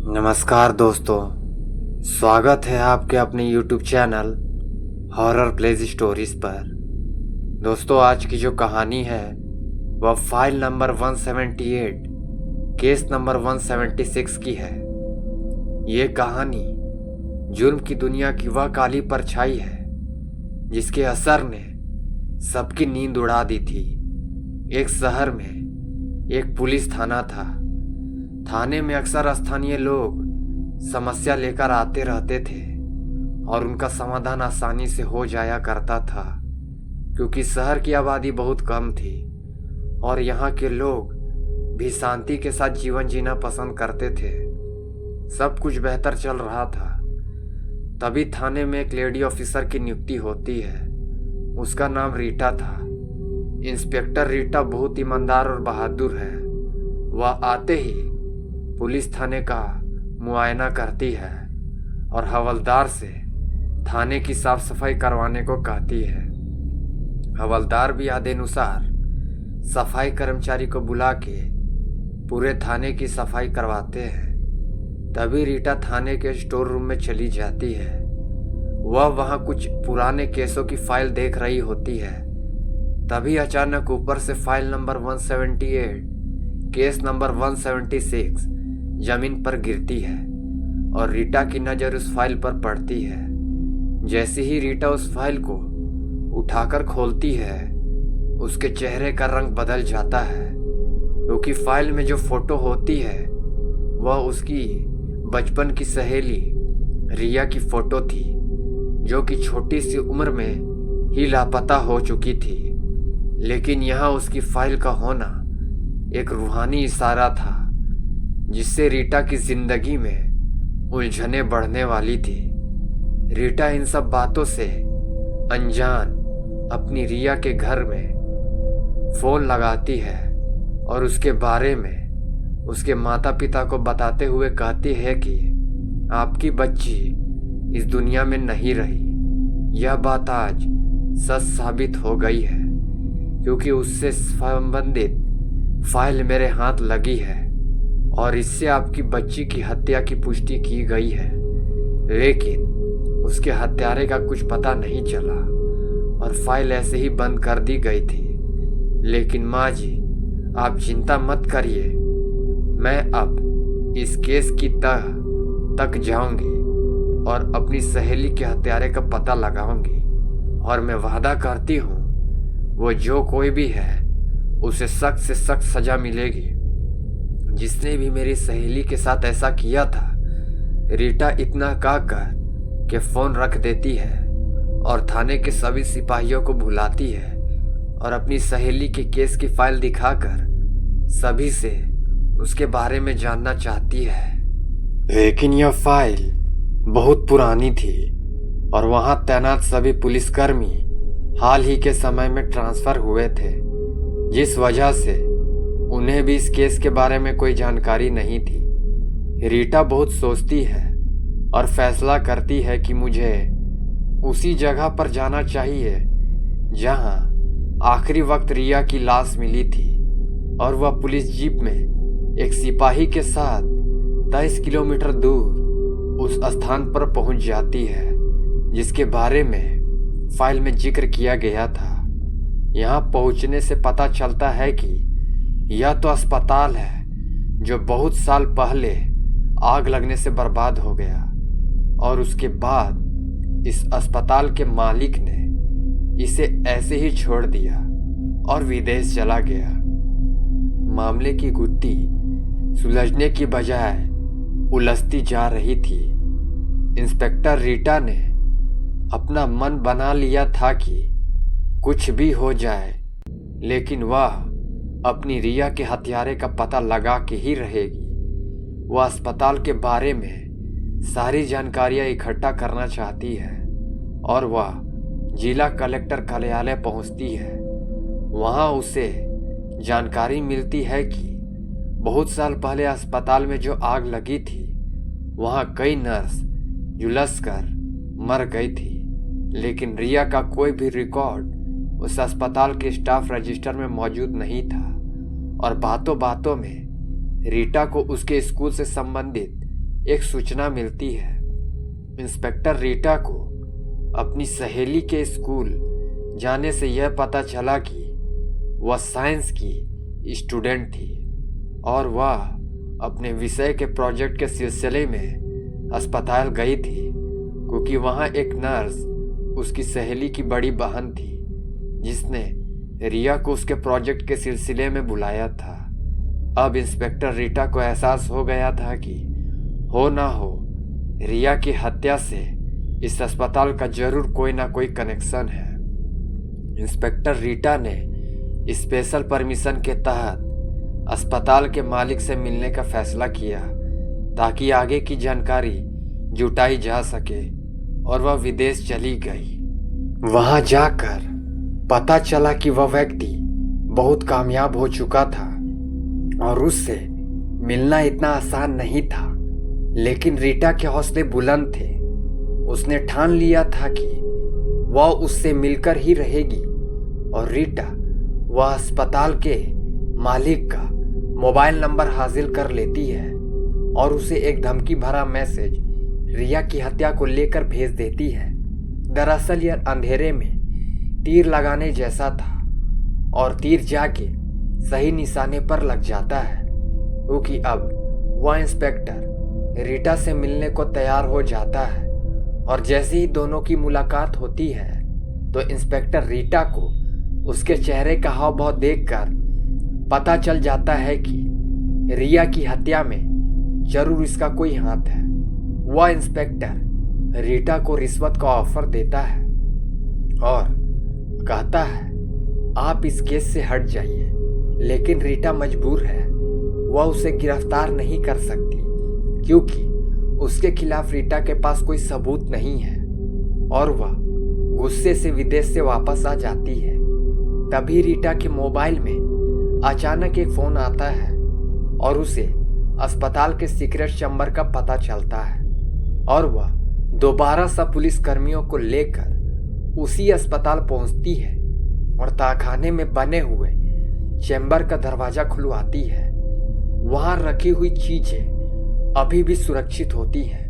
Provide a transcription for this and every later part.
नमस्कार दोस्तों, स्वागत है आपके अपने YouTube channel horror plays stories पर। दोस्तों, आज की जो कहानी है वह फाइल नंबर 178 केस नंबर 176 की है। ये कहानी जुर्म की दुनिया की वह काली परछाई है जिसके असर ने सबकी नींद उड़ा दी थी। एक शहर में एक पुलिस थाना था। थाने में अक्सर स्थानीय लोग समस्या लेकर आते रहते थे और उनका समाधान आसानी से हो जाया करता था, क्योंकि शहर की आबादी बहुत कम थी और यहाँ के लोग भी शांति के साथ जीवन जीना पसंद करते थे। सब कुछ बेहतर चल रहा था। तभी थाने में एक लेडी ऑफिसर की नियुक्ति होती है। उसका नाम रीटा था। इंस्पेक्टर रीटा बहुत ईमानदार और बहादुर है। वह आते ही पुलिस थाने का मुआयना करती है और हवलदार से थाने की साफ सफाई करवाने को कहती है। हवलदार भी आदेनुसार सफाई कर्मचारी को बुला के पूरे थाने की सफाई करवाते हैं। तभी रीटा थाने के स्टोर रूम में चली जाती है। वह वहां कुछ पुराने केसों की फाइल देख रही होती है। तभी अचानक ऊपर से फाइल नंबर 178 केस नंबर 176 जमीन पर गिरती है और रीटा की नजर उस फाइल पर पड़ती है। जैसे ही रीटा उस फाइल को उठाकर खोलती है, उसके चेहरे का रंग बदल जाता है, क्योंकि फाइल में जो फोटो होती है वह उसकी बचपन की सहेली रिया की फोटो थी, जो कि छोटी सी उम्र में ही लापता हो चुकी थी। लेकिन यहाँ उसकी फाइल का होना एक रूहानी इशारा था, जिससे रीटा की जिंदगी में उलझनें बढ़ने वाली थी। रीटा इन सब बातों से अनजान अपनी रिया के घर में फोन लगाती है और उसके बारे में उसके माता पिता को बताते हुए कहती है कि आपकी बच्ची इस दुनिया में नहीं रही। यह बात आज सच साबित हो गई है, क्योंकि उससे संबंधित फाइल मेरे हाथ लगी है और इससे आपकी बच्ची की हत्या की पुष्टि की गई है। लेकिन उसके हत्यारे का कुछ पता नहीं चला और फाइल ऐसे ही बंद कर दी गई थी। लेकिन माँ जी, आप चिंता मत करिए, मैं अब इस केस की तह तक जाऊंगी और अपनी सहेली के हत्यारे का पता लगाऊंगी, और मैं वादा करती हूँ वो जो कोई भी है उसे सख्त से सख्त सजा मिलेगी। जिसने भी मेरी सहेली के साथ ऐसा किया था। रीटा इतना कहकर के फोन रख देती है और थाने के सभी सिपाहियों को बुलाती है और अपनी सहेली के केस की फाइल दिखाकर सभी से उसके बारे में जानना चाहती है। लेकिन यह फाइल बहुत पुरानी थी और वहां तैनात सभी पुलिसकर्मी हाल ही के समय में ट्रांसफर हुए थे, जिस वजह से उन्हें भी इस केस के बारे में कोई जानकारी नहीं थी। रीटा बहुत सोचती है और फैसला करती है कि मुझे उसी जगह पर जाना चाहिए जहां आखिरी वक्त रिया की लाश मिली थी, और वह पुलिस जीप में एक सिपाही के साथ 23 किलोमीटर दूर उस स्थान पर पहुंच जाती है जिसके बारे में फाइल में जिक्र किया गया था। यहां पहुंचने से पता चलता है कि यह तो अस्पताल है जो बहुत साल पहले आग लगने से बर्बाद हो गया, और उसके बाद इस अस्पताल के मालिक ने इसे ऐसे ही छोड़ दिया और विदेश चला गया। मामले की गुत्थी सुलझने की बजाय उलझती जा रही थी। इंस्पेक्टर रीटा ने अपना मन बना लिया था कि कुछ भी हो जाए, लेकिन वह अपनी रिया के हत्यारे का पता लगा के ही रहेगी। वह अस्पताल के बारे में सारी जानकारियां इकट्ठा करना चाहती है और वह जिला कलेक्टर कार्यालय पहुंचती है। वहां उसे जानकारी मिलती है कि बहुत साल पहले अस्पताल में जो आग लगी थी, वहां कई नर्स झुलस कर मर गई थी, लेकिन रिया का कोई भी रिकॉर्ड उस अस्पताल के स्टाफ रजिस्टर में मौजूद नहीं था। और बातों बातों में रीटा को उसके स्कूल से संबंधित एक सूचना मिलती है। इंस्पेक्टर रीटा को अपनी सहेली के स्कूल जाने से यह पता चला कि वह साइंस की स्टूडेंट थी और वह अपने विषय के प्रोजेक्ट के सिलसिले में अस्पताल गई थी, क्योंकि वहाँ एक नर्स उसकी सहेली की बड़ी बहन थी जिसने रिया को उसके प्रोजेक्ट के सिलसिले में बुलाया था। अब इंस्पेक्टर रीटा को एहसास हो गया था कि हो ना हो रिया की हत्या से इस अस्पताल का जरूर कोई ना कोई कनेक्शन है। इंस्पेक्टर रीटा ने स्पेशल परमिशन के तहत अस्पताल के मालिक से मिलने का फैसला किया ताकि आगे की जानकारी जुटाई जा सके और वह विदेश चली गई। वहां जाकर पता चला कि वह व्यक्ति बहुत कामयाब हो चुका था और उससे मिलना इतना आसान नहीं था, लेकिन रीटा के हौसले बुलंद थे। उसने ठान लिया था कि वह उससे मिलकर ही रहेगी और रीटा वह अस्पताल के मालिक का मोबाइल नंबर हासिल कर लेती है और उसे एक धमकी भरा मैसेज रिया की हत्या को लेकर भेज देती है। दरअसल यह अंधेरे में तीर लगाने जैसा था और तीर जाके सही निशाने पर लग जाता है, क्योंकि अब वह इंस्पेक्टर रीटा से मिलने को तैयार हो जाता है और जैसे ही दोनों की मुलाकात होती है तो इंस्पेक्टर रीटा को उसके चेहरे का हाव भाव देखकर पता चल जाता है कि रिया की हत्या में जरूर इसका कोई हाथ है। वह इंस्पेक्टर रीटा को रिश्वत का ऑफर देता है और कहता है आप इस केस से हट जाइए, लेकिन रीटा मजबूर है। वह उसे गिरफ्तार नहीं कर सकती क्योंकि उसके खिलाफ रीटा के पास कोई सबूत नहीं है और वह गुस्से से विदेश से वापस आ जाती है। तभी रीटा के मोबाइल में अचानक एक फोन आता है और उसे अस्पताल के सीक्रेट चैम्बर का पता चलता है और वह दोबारा सब पुलिस कर्मियों को लेकर उसी अस्पताल पहुंचती है और तहखाने में बने हुए चैम्बर का दरवाजा खुलवाती है। वहां रखी हुई चीजें अभी भी सुरक्षित होती हैं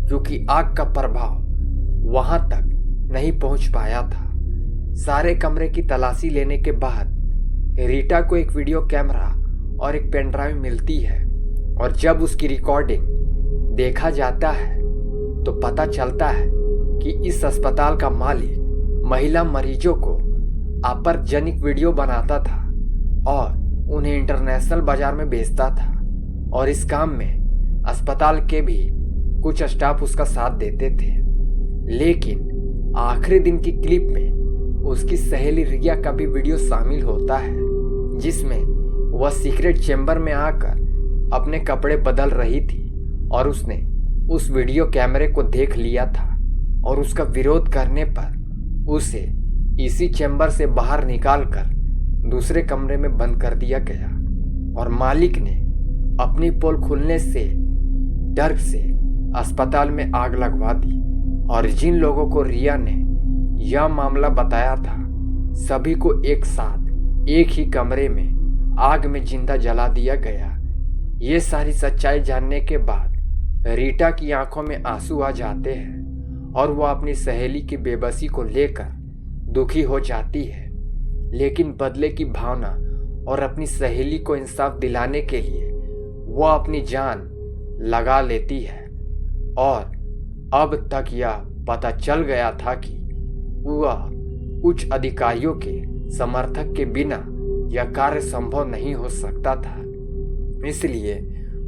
क्योंकि आग का प्रभाव वहां तक नहीं पहुंच पाया था। सारे कमरे की तलाशी लेने के बाद रीटा को एक वीडियो कैमरा और एक पेन ड्राइव मिलती है और जब उसकी रिकॉर्डिंग देखा जाता है तो पता चलता है कि इस अस्पताल का मालिक महिला मरीजों को आपत्तिजनक वीडियो बनाता था और उन्हें इंटरनेशनल बाजार में बेचता था और इस काम में अस्पताल के भी कुछ स्टाफ उसका साथ देते थे। लेकिन आखिरी दिन की क्लिप में उसकी सहेली रिया का भी वीडियो शामिल होता है जिसमें वह सीक्रेट चैम्बर में आकर अपने कपड़े बदल रही थी और उसने उस वीडियो कैमरे को देख लिया था और उसका विरोध करने पर उसे इसी चैम्बर से बाहर निकालकर दूसरे कमरे में बंद कर दिया गया और मालिक ने अपनी पोल खुलने से डर से अस्पताल में आग लगवा दी और जिन लोगों को रिया ने यह मामला बताया था सभी को एक साथ एक ही कमरे में आग में जिंदा जला दिया गया। ये सारी सच्चाई जानने के बाद रीटा की आंखों में आंसू आ जाते हैं और वह अपनी सहेली की बेबसी को लेकर दुखी हो जाती है, लेकिन बदले की भावना और अपनी सहेली को इंसाफ दिलाने के लिए वह अपनी जान लगा लेती है। और अब तक यह पता चल गया था कि वह उच्च अधिकारियों के समर्थक के बिना यह कार्य संभव नहीं हो सकता था, इसलिए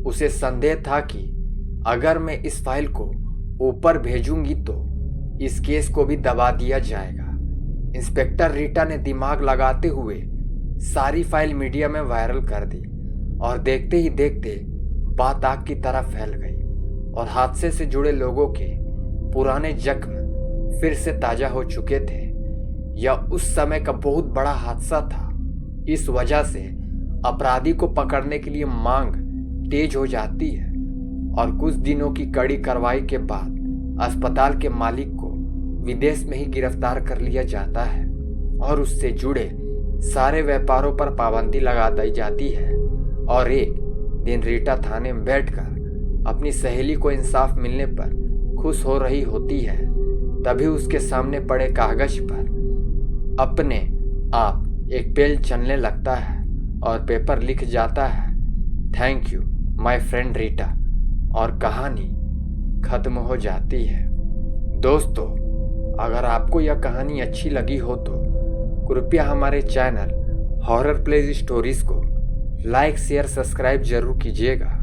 उसे संदेह था कि अगर मैं इस फाइल को ऊपर भेजूंगी तो इस केस को भी दबा दिया जाएगा। इंस्पेक्टर रीटा ने दिमाग लगाते हुए सारी फाइल मीडिया में वायरल कर दी और देखते ही देखते बात आग की तरह फैल गई और हादसे से जुड़े लोगों के पुराने जख्म फिर से ताजा हो चुके थे। यह उस समय का बहुत बड़ा हादसा था। इस वजह से अपराधी को पकड़ने के लिए मांग तेज हो जाती है और कुछ दिनों की कड़ी कार्रवाई के बाद अस्पताल के मालिक को विदेश में ही गिरफ्तार कर लिया जाता है और उससे जुड़े सारे व्यापारों पर पाबंदी लगा दी जाती है। और एक दिन रीटा थाने में बैठकर अपनी सहेली को इंसाफ मिलने पर खुश हो रही होती है, तभी उसके सामने पड़े कागज पर अपने आप एक पेन चलने लगता है और पेपर लिख जाता है, thank you my friend Rita, और कहानी खत्म हो जाती है। दोस्तों, अगर आपको यह कहानी अच्छी लगी हो तो कृपया हमारे चैनल हॉरर प्लेज स्टोरीज को लाइक शेयर सब्सक्राइब जरूर कीजिएगा।